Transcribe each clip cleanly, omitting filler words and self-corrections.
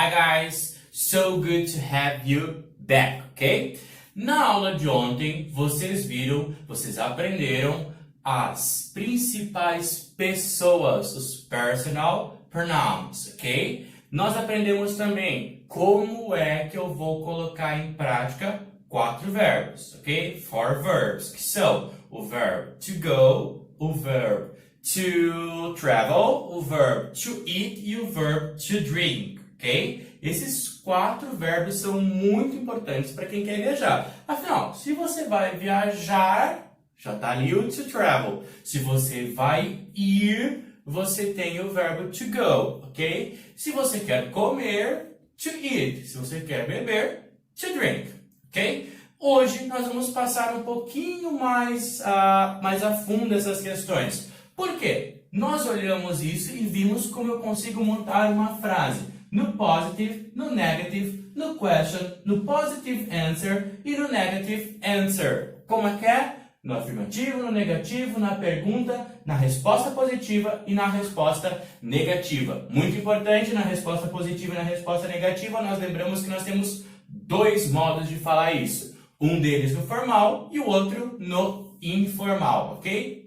Hi guys, so good to have you back, ok? Na aula de ontem, vocês aprenderam as principais pessoas, os personal pronouns, ok? Nós aprendemos também como é que eu vou colocar em prática 4 verbos, ok? 4 verbs, que são o verbo to go, o verbo to travel, o verbo to eat e o verbo to drink, ok? Esses 4 verbos são muito importantes para quem quer viajar. Afinal, se você vai viajar, já está ali o to travel. Se você vai ir, você tem o verbo to go, ok? Se você quer comer, to eat. Se você quer beber, to drink, ok? Hoje nós vamos passar um pouquinho mais a fundo essas questões. Por quê? Nós olhamos isso e vimos como eu consigo montar uma frase no positive, no negative, no question, no positive answer e no negative answer. Como é que é? No afirmativo, no negativo, na pergunta, na resposta positiva e na resposta negativa. Muito importante, na resposta positiva e na resposta negativa, nós lembramos que nós temos 2 modos de falar isso. Um deles no formal e o outro no informal, ok?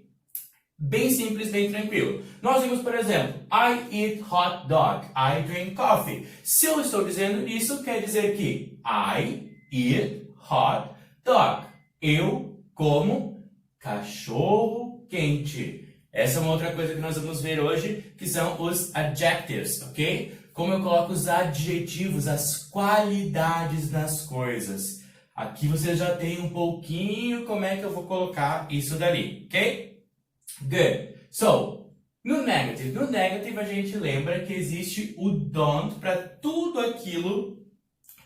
Bem simples, bem tranquilo. Nós vimos, por exemplo, I eat hot dog, I drink coffee. Se eu estou dizendo isso, quer dizer que I eat hot dog. Eu como cachorro quente. Essa é uma outra coisa que nós vamos ver hoje, que são os adjectives, ok? Como eu coloco os adjetivos, as qualidades das coisas. Aqui você já tem um pouquinho como é que eu vou colocar isso dali, ok? Good. So, no negative a gente lembra que existe o don't para tudo aquilo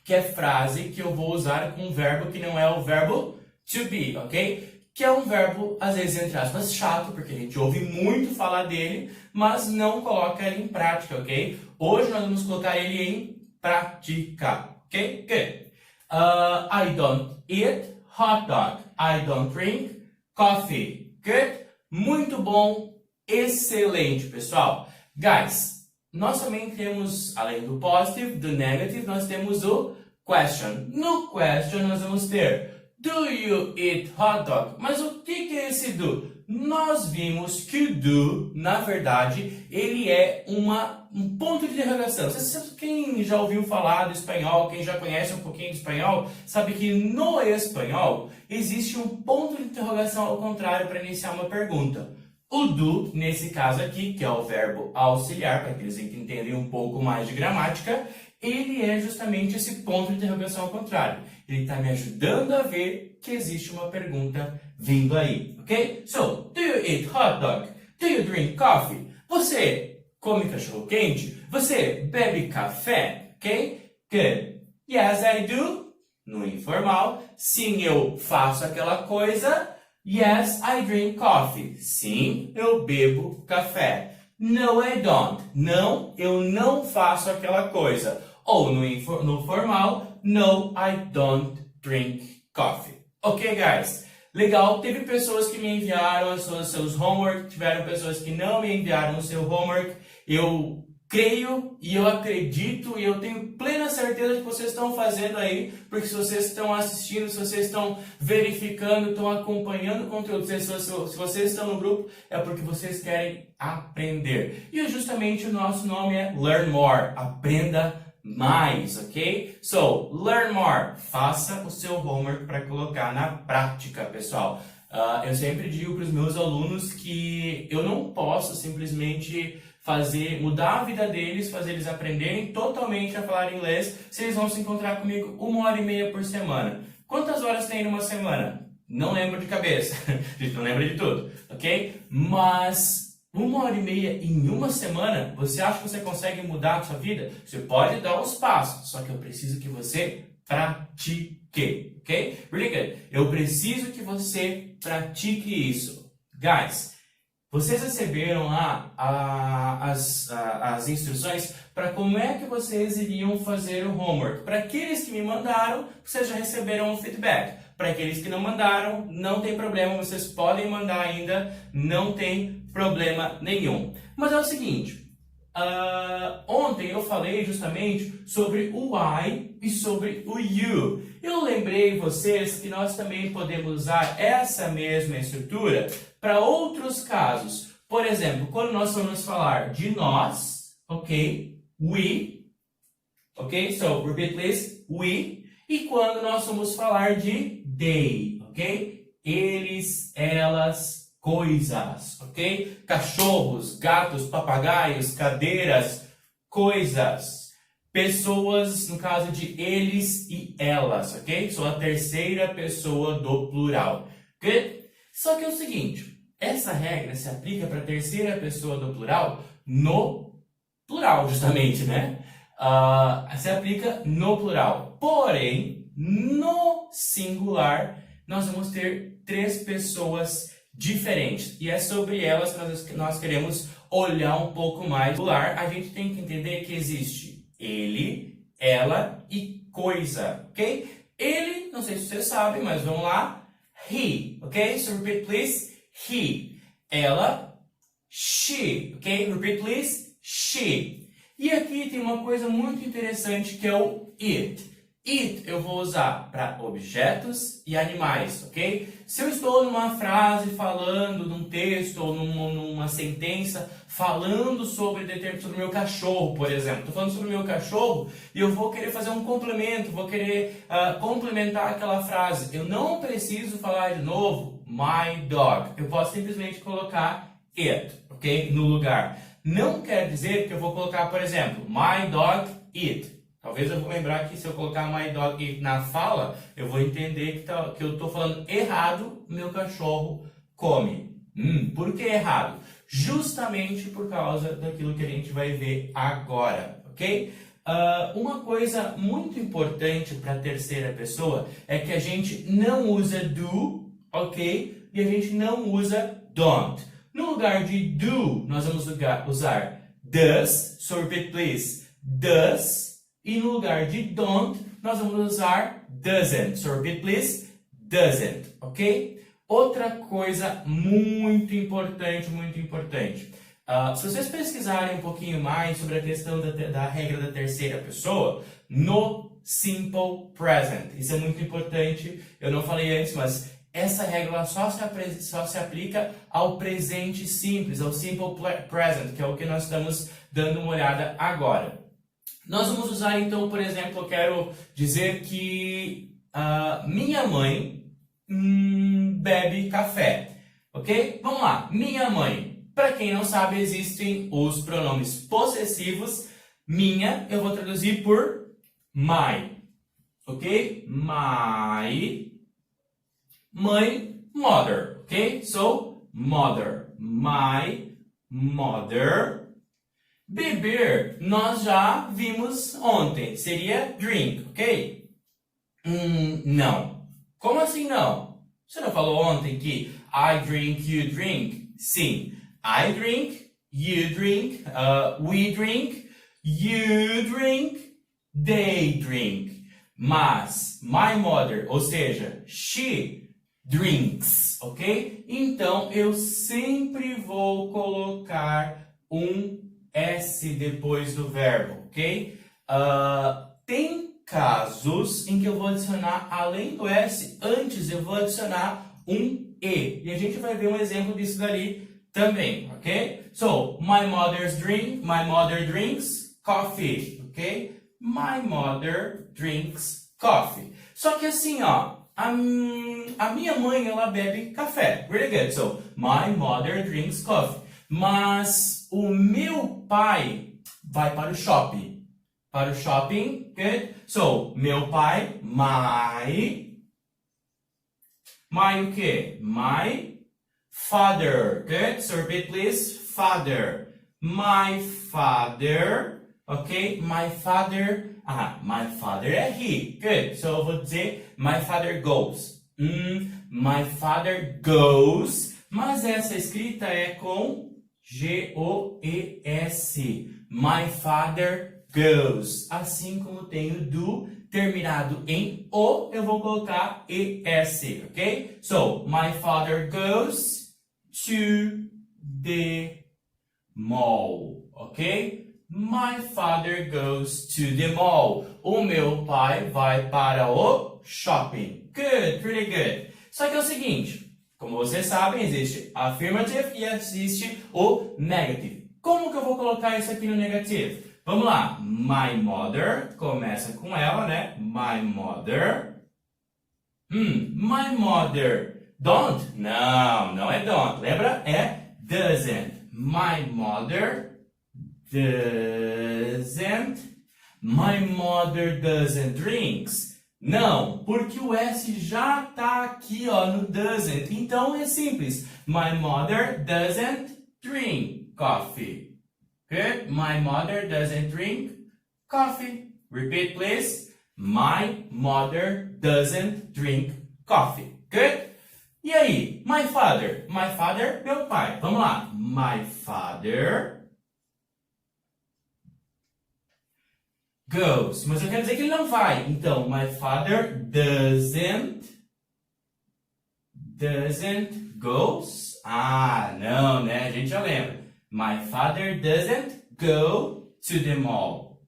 que é frase que eu vou usar com um verbo que não é o verbo to be, ok? Que é um verbo, às vezes, entre aspas, chato, porque a gente ouve muito falar dele, mas não coloca ele em prática, ok? Hoje nós vamos colocar ele em prática, ok? Good. I don't eat hot dog. I don't drink coffee. Good? Muito bom, excelente, pessoal. Guys, nós também temos, além do positive, do negative, nós temos o question. No question, nós vamos ter do you eat hot dog? Mas o que é esse do? Nós vimos que o do, na verdade, ele é um ponto de interrogação. Quem já ouviu falar do espanhol, quem já conhece um pouquinho de espanhol, sabe que no espanhol existe um ponto de interrogação ao contrário para iniciar uma pergunta. O do, nesse caso aqui, que é o verbo auxiliar, para aqueles que entendem um pouco mais de gramática, ele é justamente esse ponto de interrogação ao contrário. Ele está me ajudando a ver que existe uma pergunta vindo aí, ok? So, do you eat hot dog? Do you drink coffee? Você come cachorro quente? Você bebe café? Ok? Good. Yes, I do. No informal. Sim, eu faço aquela coisa. Yes, I drink coffee. Sim, eu bebo café. No, I don't. Não, eu não faço aquela coisa. Ou no formal, no, I don't drink coffee. Ok, guys? Legal, teve pessoas que me enviaram seus homework, tiveram pessoas que não me enviaram o seu homework. Eu creio e eu acredito e eu tenho plena certeza que vocês estão fazendo aí, porque se vocês estão assistindo, se vocês estão verificando, estão acompanhando o conteúdo, se vocês estão no grupo, é porque vocês querem aprender. E justamente o nosso nome é Learn More, aprenda mais, ok? So, learn more. Faça o seu homework para colocar na prática, pessoal. Eu sempre digo para os meus alunos que eu não posso simplesmente mudar a vida deles, fazer eles aprenderem totalmente a falar inglês se eles vão se encontrar comigo 1h30 por semana. Quantas horas tem numa semana? Não lembro de cabeça. A gente não lembra de tudo, ok? Mas 1h30 em uma semana, você acha que você consegue mudar a sua vida? Você pode dar os passos, só que eu preciso que você pratique, ok? Really good. Eu preciso que você pratique isso. Guys, vocês receberam lá as instruções para como é que vocês iriam fazer o homework. Para aqueles que me mandaram, vocês já receberam o feedback. Para aqueles que não mandaram, não tem problema, vocês podem mandar ainda, não tem problema nenhum. Mas é o seguinte, Ontem eu falei justamente sobre o I e sobre o you. Eu lembrei vocês que nós também podemos usar essa mesma estrutura para outros casos. Por exemplo, quando nós vamos falar de nós, ok? We, ok? So, repeat please. We. E quando nós vamos falar de they, ok? Eles, elas, coisas, ok? Cachorros, gatos, papagaios, cadeiras, coisas. Pessoas, no caso de eles e elas, ok? Sou a terceira pessoa do plural, ok? Só que é o seguinte, essa regra se aplica para a terceira pessoa do plural no plural, justamente, né? Se aplica no plural. Porém, no singular, nós vamos ter 3 pessoas diferentes. E é sobre elas que nós queremos olhar um pouco mais. Singular, a gente tem que entender que existe ele, ela e coisa, ok? Ele, não sei se você sabe, mas vamos lá. He, ok? So repeat please. He. Ela, she, ok? Repeat please. She. E aqui tem uma coisa muito interessante que é o it. It eu vou usar para objetos e animais, ok? Se eu estou numa frase falando, num texto ou numa sentença falando sobre o meu cachorro, por exemplo. Estou falando sobre o meu cachorro e eu vou querer fazer um complemento, vou querer complementar aquela frase. Eu não preciso falar de novo my dog. Eu posso simplesmente colocar it, ok? No lugar. Não quer dizer que eu vou colocar, por exemplo, my dog it. Talvez eu vou lembrar que se eu colocar my dog it na fala, eu vou entender que eu estou falando errado, meu cachorro come. Por que errado? Justamente por causa daquilo que a gente vai ver agora, ok? Uma coisa muito importante para a terceira pessoa é que a gente não usa do, ok? E a gente não usa don't. No lugar de do, nós vamos usar does, so repeat please, does. E no lugar de don't, nós vamos usar doesn't. So repeat please, doesn't, ok? Outra coisa muito importante, se vocês pesquisarem um pouquinho mais sobre a questão da regra da terceira pessoa, no simple present. Isso é muito importante, eu não falei antes, mas essa regra só se aplica ao presente simples, ao simple present, que é o que nós estamos dando uma olhada agora. Nós vamos usar, então, por exemplo, eu quero dizer que minha mãe bebe café, ok? Vamos lá, minha mãe. Para quem não sabe, existem os pronomes possessivos. Minha, eu vou traduzir por my, ok? My. Mãe, mother, ok? So, mother. My mother. Beber, nós já vimos ontem. Seria drink, ok? Não. Como assim não? Você não falou ontem que I drink, you drink? Sim. I drink, you drink, we drink, you drink, they drink. Mas, my mother, ou seja, she drinks, ok? Então, eu sempre vou colocar um S depois do verbo, ok? Tem casos em que eu vou adicionar, além do S, antes eu vou adicionar um E. E a gente vai ver um exemplo disso dali também, ok? So, my mother drinks coffee, ok? My mother drinks coffee. Só que assim, ó, a minha mãe, ela bebe café. Really good. So, my mother drinks coffee. Mas o meu pai vai para o shopping. Para o shopping, good? So, meu pai, my o quê? My father, good? So, repeat please, father. My father, ok? My father é he, good? So, eu vou dizer, my father goes. My father goes, mas essa escrita é com G-O-E-S. My father goes. Assim como tem o do terminado em O, eu vou colocar E-S, ok? So, my father goes to the mall, ok? My father goes to the mall. O meu pai vai para o shopping. Good, pretty good. Só que é o seguinte, como vocês sabem, existe affirmative e existe o negative. Como que eu vou colocar isso aqui no negativo? Vamos lá. My mother, começa com ela, né? My mother. My mother don't? Não, não é don't. Lembra? É doesn't. My mother doesn't. My mother doesn't drinks. Não, porque o S já tá aqui, ó, no doesn't. Então é simples. My mother doesn't drink coffee. Good? My mother doesn't drink coffee. Repeat, please. My mother doesn't drink coffee. Good? E aí? My father. My father, meu pai. Vamos lá. My father goes. Mas eu quero dizer que ele não vai. Então, my father doesn't goes. Ah, não, né? A gente já lembra. My father doesn't go to the mall.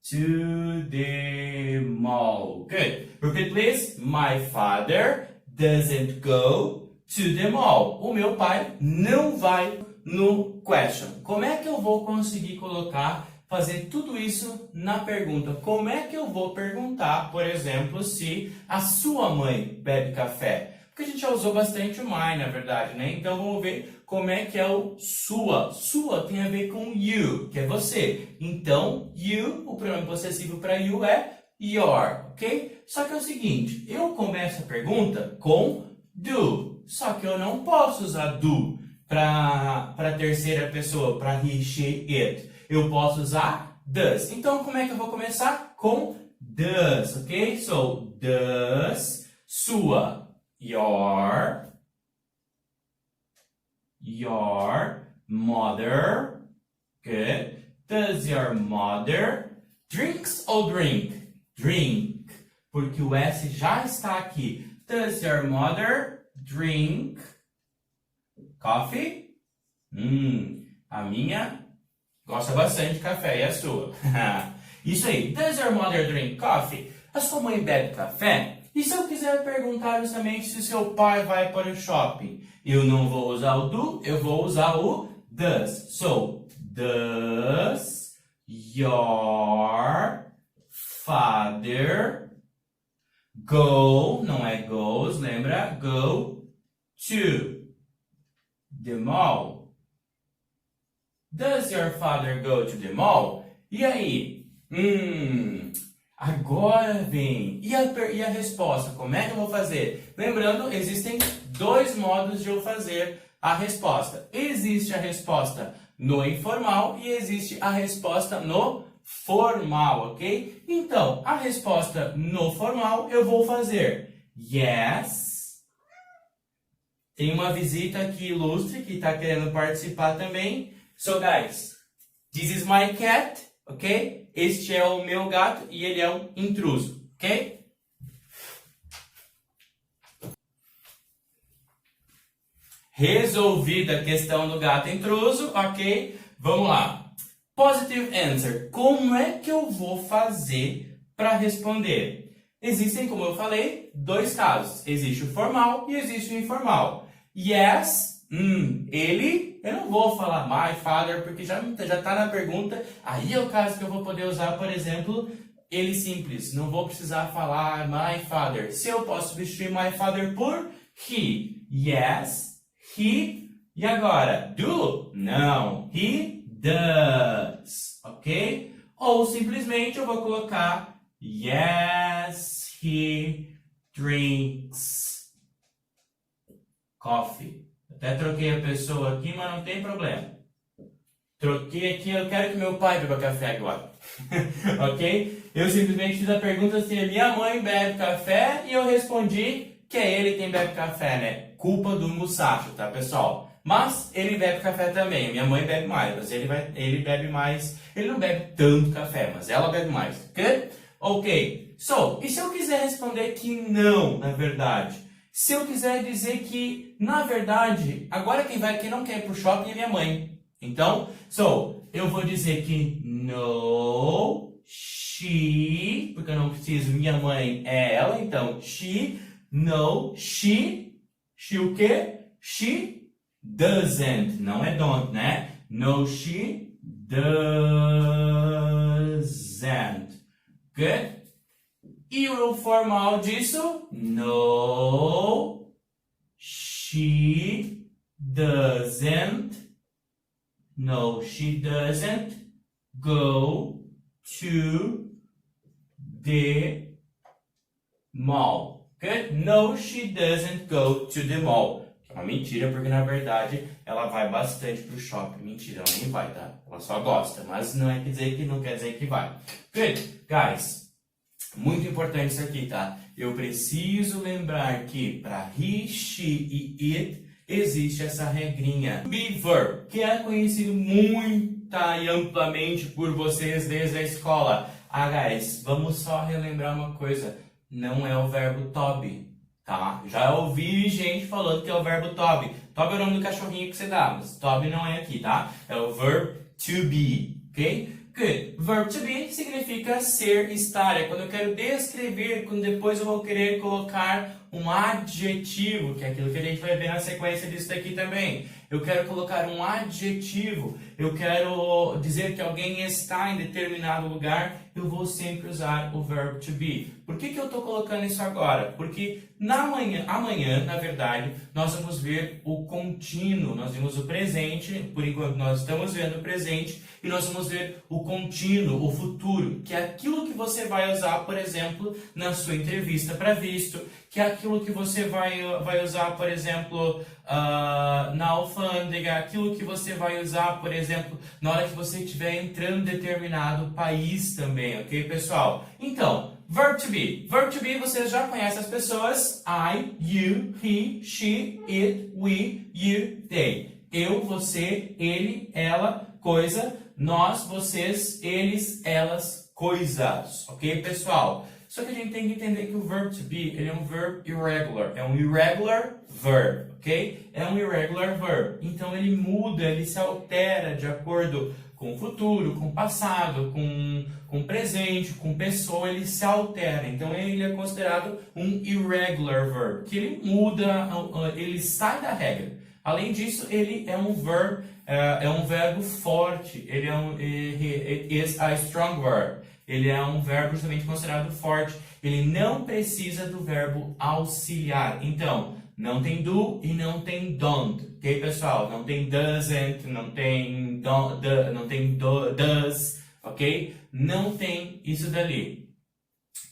To the mall. Good. Repeat, please. My father doesn't go to the mall. O meu pai não vai no question. Como é que eu vou conseguir fazer tudo isso na pergunta? Como é que eu vou perguntar, por exemplo, se a sua mãe bebe café? Porque a gente já usou bastante o my, na verdade, né? Então, vamos ver como é que é o sua. Sua tem a ver com you, que é você. Então, you, o pronome possessivo para you é your, ok? Só que é o seguinte, eu começo a pergunta com do. Só que eu não posso usar do para terceira pessoa, para he, she, it. Eu posso usar does. Então, como é que eu vou começar? Com does, ok? So, does, sua. Your mother, good. Does your mother drinks ou drink? Drink, porque o S já está aqui. Does your mother drink coffee? A minha gosta bastante de café, e a sua? Isso aí. Does your mother drink coffee? A sua mãe bebe café? E se eu quiser perguntar justamente se seu pai vai para o shopping? Eu não vou usar o do, eu vou usar o does. So, does your father go, não é goes, lembra? Go to the mall. Does your father go to the mall? E aí? Agora vem. E a resposta? Como é que eu vou fazer? Lembrando, existem dois modos de eu fazer a resposta. Existe a resposta no informal e existe a resposta no formal, ok? Então, a resposta no formal eu vou fazer yes. Tem uma visita aqui ilustre que está querendo participar também. So, guys, this is my cat, ok? Este é o meu gato e ele é um intruso, ok? Resolvida a questão do gato intruso, ok? Vamos lá. Positive answer. Como é que eu vou fazer para responder? Existem, como eu falei, dois casos. Existe o formal e existe o informal. Yes, ele, eu não vou falar my father, porque já está na pergunta. Aí é o caso que eu vou poder usar, por exemplo, ele simples. Não vou precisar falar my father. Se eu posso substituir my father por he. Yes, he. E agora, do? Não, he does. Ok? Ou simplesmente eu vou colocar yes, he drinks coffee. Até troquei a pessoa aqui, mas não tem problema. Troquei aqui, eu quero que meu pai beba café agora. Ok? Eu simplesmente fiz a pergunta se a minha mãe bebe café e eu respondi que é ele quem bebe café, né? Culpa do Musashi, tá, pessoal? Mas ele bebe café também. Minha mãe bebe mais, mas ele bebe mais. Ele não bebe tanto café, mas ela bebe mais. Good? Ok. So, e se eu quiser responder que não, na verdade? Se eu quiser dizer que, na verdade, agora quem não quer ir pro shopping é minha mãe. Então, eu vou dizer que no, she, porque eu não preciso, minha mãe é ela, então she, no, she o quê? She doesn't, não é don't, né? No, she doesn't. Good? E o formal disso? No, she doesn't. No, she doesn't go to the mall. Good? No, she doesn't go to the mall. É uma mentira, porque na verdade ela vai bastante pro shopping. Mentira, ela nem vai, tá? Ela só gosta, mas não quer dizer que vai. Good, guys. Muito importante isso aqui, tá? Eu preciso lembrar que para he, she e it existe essa regrinha. Be verb, que é conhecido muita e amplamente por vocês desde a escola. Guys, vamos só relembrar uma coisa. Não é o verbo to be, tá? Já ouvi gente falando que é o verbo to be. To be é o nome do cachorrinho que você dá, mas to be não é aqui, tá? É o verb to be, ok? Good. Verb to be significa ser, estar. É quando eu quero descrever, quando depois eu vou querer colocar um adjetivo, que é aquilo que a gente vai ver na sequência disso daqui também. Eu quero colocar um adjetivo, eu quero dizer que alguém está em determinado lugar, eu vou sempre usar o verb to be. Por que eu estou colocando isso agora? Porque amanhã, na verdade, nós vamos ver o contínuo, nós vimos o presente, por enquanto nós estamos vendo o presente, e nós vamos ver o contínuo, o futuro, que é aquilo que você vai usar, por exemplo, na sua entrevista para visto, que é aquilo que você vai usar, por exemplo, na alfândega, aquilo que você vai usar, por exemplo, na hora que você estiver entrando em determinado país também, ok, pessoal? Então, verb to be. Verb to be, vocês já conhecem as pessoas. I, you, he, she, it, we, you, they. Eu, você, ele, ela, coisa. Nós, vocês, eles, elas, coisas. Ok, pessoal? Só que a gente tem que entender que o verb to be, ele é um verb irregular. É um irregular verb, ok? É um irregular verb. Então, ele muda, ele se altera de acordo com o futuro, com o passado, com o presente, com pessoa, ele se altera. Então, ele é considerado um irregular verb, que ele muda, ele sai da regra. Além disso, ele é um verbo forte. Ele it is a strong verb. Ele é um verbo justamente considerado forte. Ele não precisa do verbo auxiliar. Então, não tem do e não tem don't, ok, pessoal? Não tem doesn't, não tem does, ok? Não tem isso dali.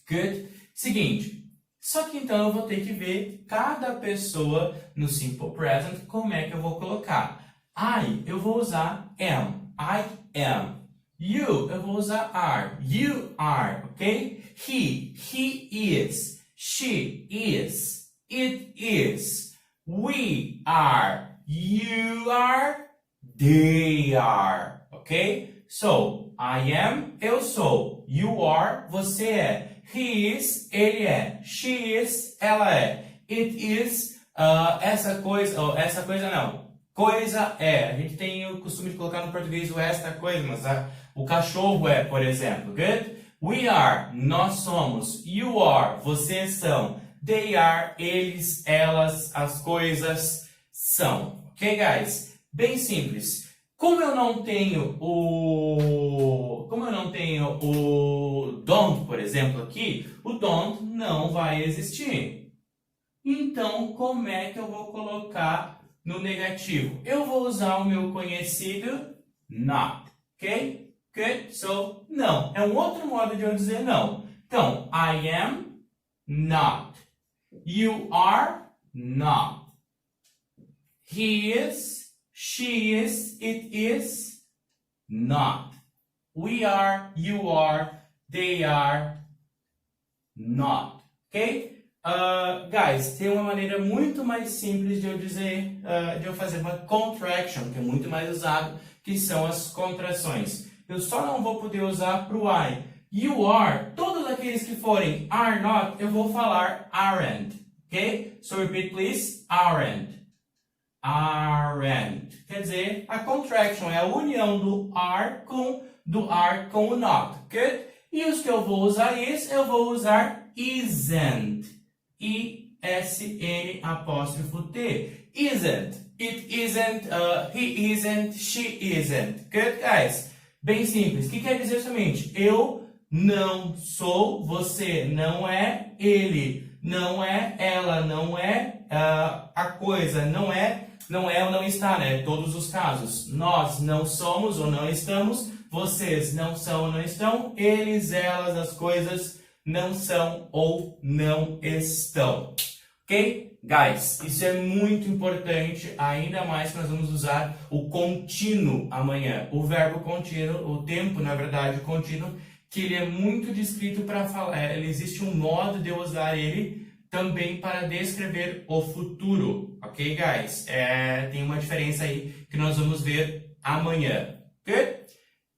Good? Seguinte, só que então eu vou ter que ver cada pessoa no simple present, como é que eu vou colocar. I, eu vou usar am, I am. You, eu vou usar are, you are, ok? He is. She is. It is. We are. You are. They are. Ok? So, I am, eu sou. You are, você é. He is, ele é. She is, ela é. It is, essa coisa não. Coisa é. A gente tem o costume de colocar no português o esta coisa, mas o cachorro é, por exemplo. Good? We are, nós somos. You are, vocês são. They are, eles, elas, as coisas são. Ok, guys? Bem simples. Como eu não tenho o don't, por exemplo, aqui, o don't não vai existir. Então, como é que eu vou colocar no negativo? Eu vou usar o meu conhecido not, ok? Good? So, não. É um outro modo de eu dizer não. Então, I am not. You are not. He is, she is, it is not. We are, you are, they are not. Ok? Guys, tem uma maneira muito mais simples de eu dizer, de eu fazer uma contraction, que é muito mais usado, que são as contrações. Eu só não vou poder usar para o I. You are, todos aqueles que forem are not, eu vou falar aren't. Ok? So repeat please, aren't. aren't. Quer dizer, a contraction é a união do are com o not. Good? E os que eu vou usar eu vou usar isn't. I-S-N apóstrofo T. Isn't. It isn't. He isn't. She isn't. Good, guys? Bem simples. O que quer dizer somente? Eu não sou, você não é, ele não é, ela não é, a coisa não é ou não está, né? Todos os casos. Nós não somos ou não estamos, vocês não são ou não estão, eles, elas, as coisas não são ou não estão. Ok? Guys, isso é muito importante, ainda mais que nós vamos usar o contínuo amanhã. O verbo contínuo, o tempo, na verdade, contínuo, que ele é muito descrito para falar. Existe um modo de eu usar ele também para descrever o futuro. Ok, guys? Tem uma diferença aí que nós vamos ver amanhã. Ok?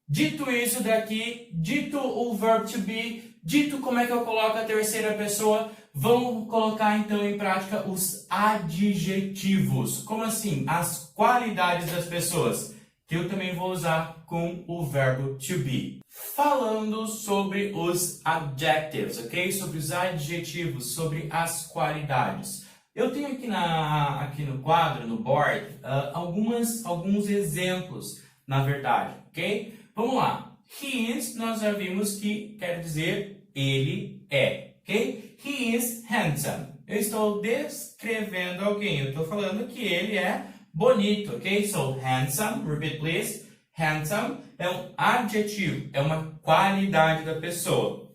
Dito isso daqui, dito o verbo to be, dito como é que eu coloco a terceira pessoa, vamos colocar então em prática os adjetivos. Como assim? As qualidades das pessoas, que eu também vou usar com o verbo to be. Falando sobre os adjectives, ok? Sobre os adjetivos, sobre as qualidades. Eu tenho aqui no quadro, no board, alguns exemplos, na verdade, ok? Vamos lá. He is, nós já vimos que quer dizer ele é, ok? He is handsome. Eu estou descrevendo alguém, eu estou falando que ele é bonito, ok? So, handsome, repeat please. Handsome é um adjetivo, é uma qualidade da pessoa.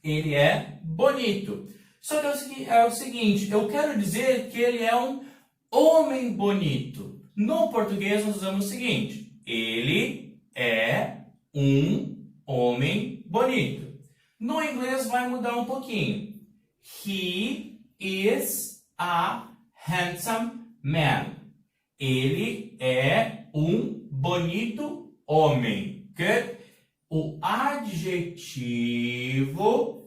Ele é bonito. Só que é o seguinte, eu quero dizer que ele é um homem bonito. No português nós usamos o seguinte, ele é um homem bonito. No inglês vai mudar um pouquinho. He is a handsome man. Ele é um bonito homem. Good? O adjetivo,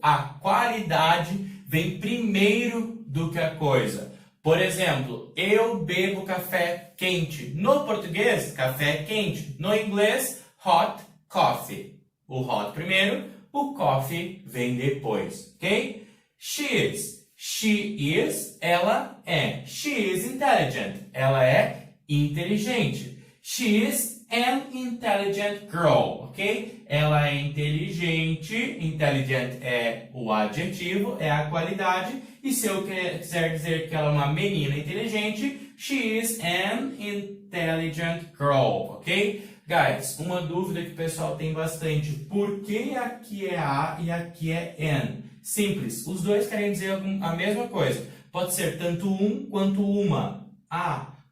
a qualidade, vem primeiro do que a coisa. Por exemplo, eu bebo café quente. No português, café quente. No inglês, hot coffee. O hot primeiro, o coffee vem depois. Ok? She is, ela é. She is intelligent. Ela é inteligente. She is an intelligent girl, ok? Ela é inteligente. Intelligent é o adjetivo, é a qualidade. E se eu quiser dizer que ela é uma menina inteligente, she is an intelligent girl, ok? Guys, uma dúvida que o pessoal tem bastante. Por que aqui é a e aqui é an? Simples, os dois querem dizer a mesma coisa. Pode ser tanto um quanto uma.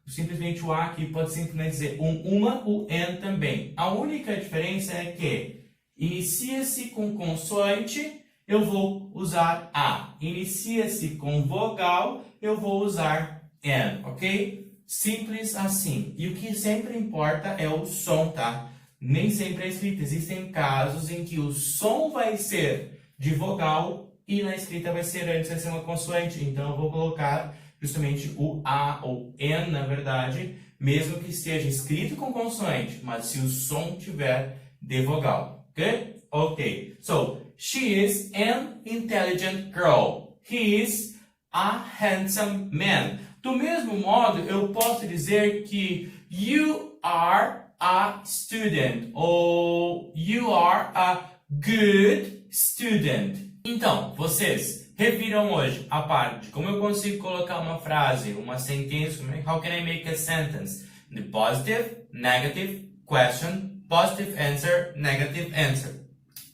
Simplesmente o a aqui pode simplesmente dizer uma, o an também. A única diferença é que inicia-se com consoante, eu vou usar a. Inicia-se com vogal, eu vou usar an, ok? Simples assim. E o que sempre importa é o som, tá? Nem sempre é escrito. Existem casos em que o som vai ser de vogal e na escrita vai ser uma consoante. Então eu vou colocar justamente o a ou n, na verdade, mesmo que esteja escrito com consoante, mas se o som tiver de vogal. Ok? Ok. So, she is an intelligent girl. He is a handsome man. Do mesmo modo, eu posso dizer que you are a student ou you are a good student. Então, vocês reviram hoje a parte de como eu consigo colocar uma frase, uma sentença, how can I make a sentence? The positive, negative, question, positive answer, negative answer.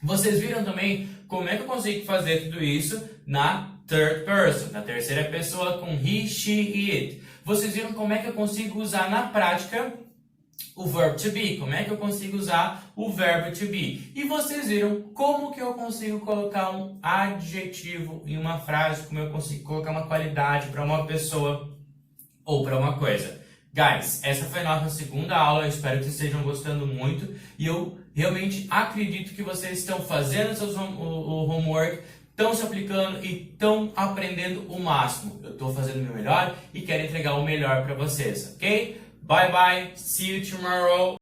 Vocês viram também como é que eu consigo fazer tudo isso na third person, na terceira pessoa com he, she, it. Vocês viram como é que eu consigo usar na prática o verbo to be, como é que eu consigo usar o verbo to be. E vocês viram como que eu consigo colocar um adjetivo em uma frase, como eu consigo colocar uma qualidade para uma pessoa ou para uma coisa. Guys, essa foi a nossa segunda aula, eu espero que vocês estejam gostando muito e eu realmente acredito que vocês estão fazendo o homework, estão se aplicando e estão aprendendo o máximo. Eu estou fazendo o meu melhor e quero entregar o melhor para vocês, ok? Bye bye, see you tomorrow.